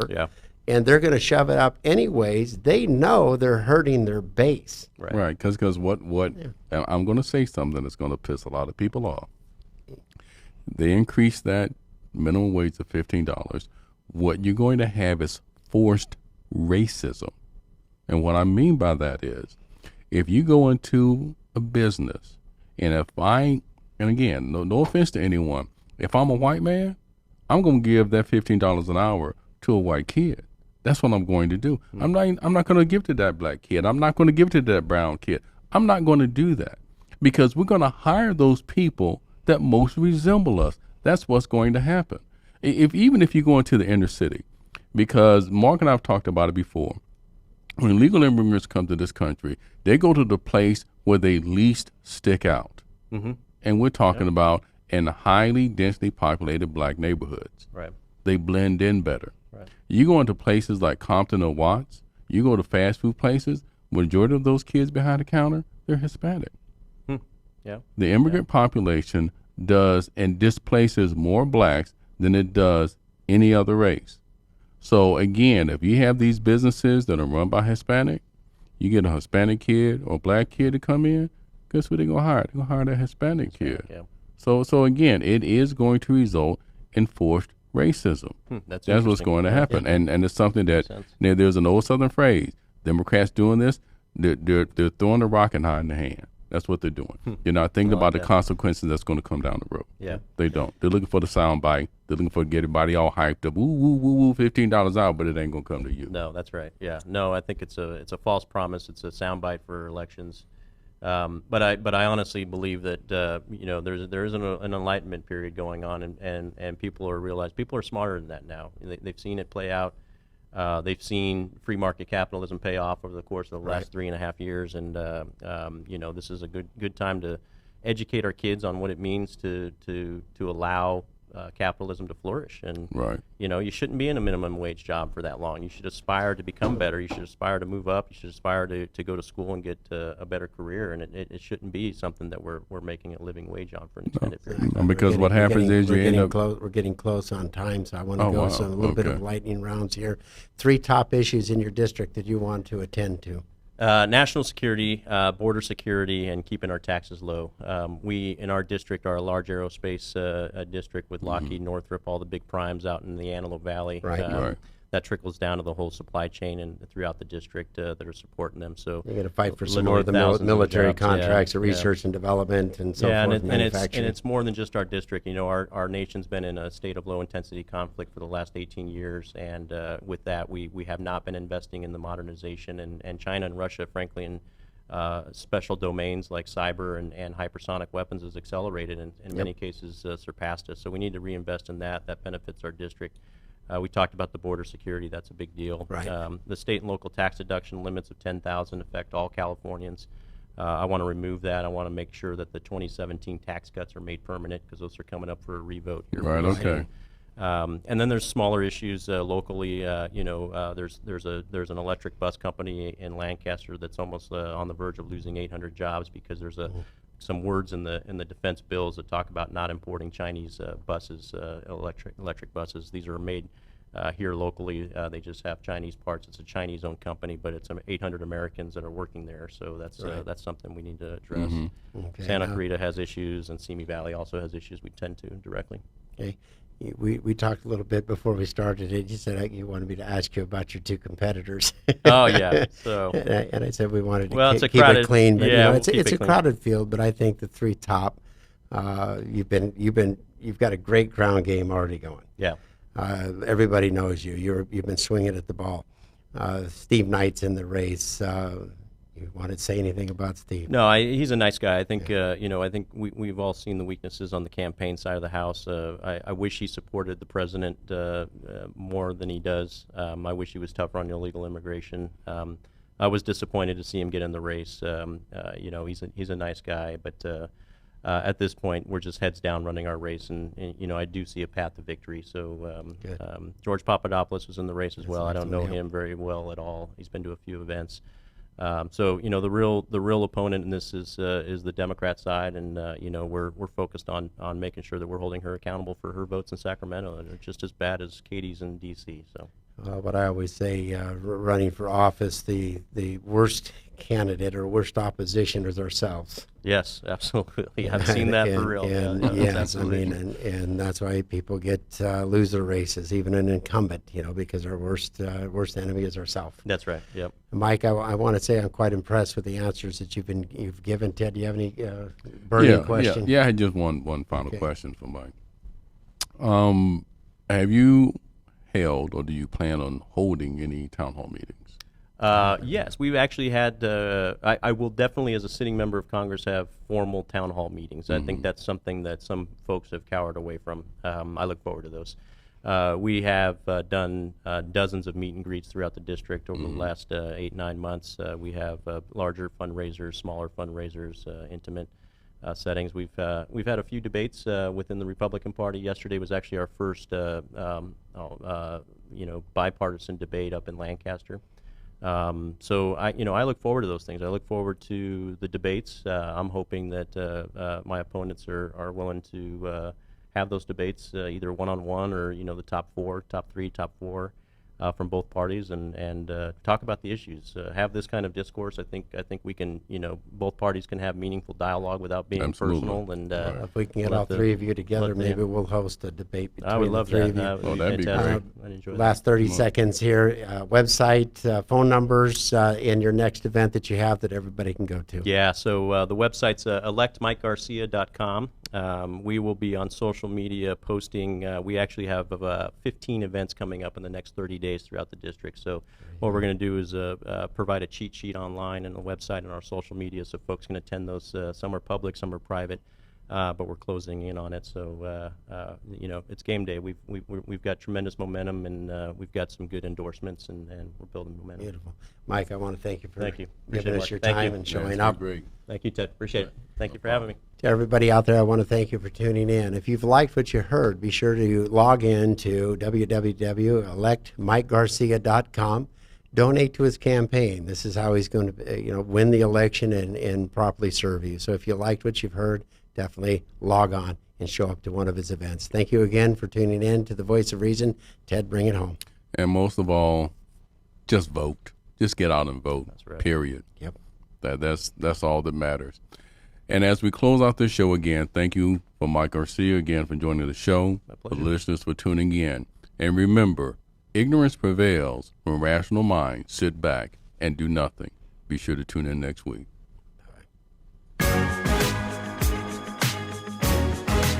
and they're going to shove it up anyways, they know they're hurting their base. Right, because what I'm going to say something that's going to piss a lot of people off. They increase that minimum wage to $15. What you're going to have is forced racism. And what I mean by that is, if you go into a business, and and again, no offense to anyone, if I'm a white man, I'm going to give that $15 an hour to a white kid. That's what I'm going to do. I'm not going to give to that black kid. I'm not going to give to that brown kid. I'm not going to do that, because we're going to hire those people that most resemble us. That's what's going to happen. Even if you go into the inner city, because Mark and I have talked about it before, when illegal immigrants come to this country, they go to the place where they least stick out. Mm-hmm. And we're talking about in highly densely populated black neighborhoods. Right. They blend in better. Right. You go into places like Compton or Watts, you go to fast food places, majority of those kids behind the counter, they're Hispanic. Yeah. The immigrant population does and displaces more blacks than it does any other race. So again, if you have these businesses that are run by Hispanic, you get a Hispanic kid or a black kid to come in, guess who they're going to hire? They're going to hire that Hispanic kid. Yeah. So again, it is going to result in forced racism. That's what's going to happen. Yeah. And it's something that, there's an old Southern phrase, Democrats doing this, they're throwing the rock and hiding the hand. That's what they're doing. You're not thinking about the consequences that's going to come down the road. Yeah. They don't. They're looking for the sound bite. They're looking for to get everybody all hyped up. Woo, woo, woo, woo, $15 out, but it ain't going to come to you. No, that's right. Yeah. No, I think it's a false promise. It's a sound bite for elections. But I honestly believe that there is an enlightenment period going on, and people are smarter than that now. They've seen it play out. They've seen free market capitalism pay off over the course of the last 3.5 years, and this is a good time to educate our kids on what it means to allow capitalism to flourish. And you shouldn't be in a minimum wage job for that long. You should aspire to become better. You should aspire to move up. You should aspire to go to school and get a better career. And it shouldn't be something that we're making a living wage on for an extended period. Because what happens is you end up we're getting close on time, so I want to go some a little bit of lightning rounds here. 3 top issues in your district that you want to attend to. National security, border security, and keeping our taxes low. We, in our district, are a large aerospace district with Lockheed, Northrop, all the big primes out in the Antelope Valley. Right. Right. That trickles down to the whole supply chain and throughout the district that are supporting them. So You're going to fight for some literally more of the thousands of military jobs, yeah, contracts, or yeah. research and development, and so yeah, forth, and manufacturing. it's more than just our district. You know, our nation's been in a state of low intensity conflict for the last 18 years, and with that, we have not been investing in the modernization, and China and Russia, frankly, in special domains like cyber and hypersonic weapons has accelerated and in many cases surpassed us. So we need to reinvest in that. That benefits our district. We talked about the border security. That's a big deal. Right. The state and local tax deduction limits of $10,000 affect all Californians. I want to remove that. I want to make sure that the 2017 tax cuts are made permanent because those are coming up for a revote here. Right, pretty okay. soon. And then there's smaller issues locally. There's an electric bus company in Lancaster that's almost on the verge of losing 800 jobs because there's some words in the defense bills that talk about not importing Chinese buses, electric buses. These are made here locally. They just have Chinese parts. It's a Chinese-owned company, but it's 800 Americans that are working there. So that's something we need to address. Okay, Santa now- Clarita has issues, and Simi Valley also has issues we tend to directly. Okay. We talked a little bit before we started it. You said you wanted me to ask you about your two competitors. Oh yeah. So and I said we wanted to It's a keep it crowded, clean, but yeah, we'll it's keep a it clean. crowded field. But I think the three top, you've got a great ground game already going. Yeah. Everybody knows you. You've been swinging at the ball. Steve Knight's in the race. You want to say anything about Steve? No, he's a nice guy. I think I think we've all seen the weaknesses on the campaign side of the house. I wish he supported the president more than he does. I wish he was tougher on illegal immigration. I was disappointed to see him get in the race. He's a nice guy, but at this point we're just heads down running our race, and I do see a path to victory. So George Papadopoulos was in the race as well. I don't know him very well at all. He's been to a few events. The real opponent in this is the Democrat side, and we're focused on making sure that we're holding her accountable for her votes in Sacramento, and they're just as bad as Katie's in D.C. So. What I always say, running for office, the worst candidate or worst opposition is ourselves. Yes, absolutely. I've seen that for real. And Yeah, yes, I absolutely. mean, and that's why people lose their races, even an incumbent, because our worst enemy is ourselves. That's right. Yep. Mike, I want to say I'm quite impressed with the answers that you've given. Ted, do you have any burning question? Yeah, I had just one final Okay. question for Mike. Have you held, or do you plan on holding any town hall meetings? Yes, we've actually had. I will definitely, as a sitting member of Congress, have formal town hall meetings. I think that's something that some folks have cowered away from. I look forward to those. We have done dozens of meet and greets throughout the district over the last 8-9 months. We have larger fundraisers, smaller fundraisers, intimate settings. We've had a few debates within the Republican Party. Yesterday was actually our first bipartisan debate up in Lancaster. So I look forward to those things. I look forward to the debates. I'm hoping that my opponents are willing to have those debates either one-on-one or the top 3, top 4 from both parties and talk about the issues. Have this kind of discourse. I think we can both parties can have meaningful dialogue without being Absolutely. personal. And If we can get let all the- three of you together, let the- maybe we'll host a debate between I would love the three that. of you. that'd be fantastic. great. I'd enjoy Last 30 seconds here. Website, phone numbers, and your next event that you have that everybody can go to. Yeah, so the website's electmikegarcia.com. We will be on social media posting. We actually have 15 events coming up in the next 30 days throughout the district. So what we're going to do is provide a cheat sheet online and a website and our social media so folks can attend those. Some are public, some are private. But we're closing in on it, so it's game day. We've got tremendous momentum, and we've got some good endorsements, and we're building momentum. Beautiful. Mike, I want to thank you for Thank you. giving Appreciate it, us your Mark. Thank time you. and Yeah, showing it's up. been great. Thank you, Ted. Appreciate it. Thank you for having me. To everybody out there, I want to thank you for tuning in. If you've liked what you heard, be sure to log in to www.electmikegarcia.com. Donate to his campaign. This is how he's going to win the election and properly serve you. So if you liked what you've heard, definitely log on and show up to one of his events. Thank you again for tuning in to The Voice of Reason. Ted, bring it home. And most of all, just vote. just get out and vote. That's right. Period. Yep. That's all that matters. And as we close out this show again, thank you for Mike Garcia again for joining the show. My For pleasure. the listeners for tuning in. And remember, ignorance prevails when rational minds sit back and do nothing. Be sure to tune in next week.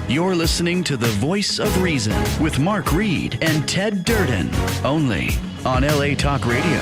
You're listening to The Voice of Reason with Mark Reed and Ted Durden, only on LA Talk Radio.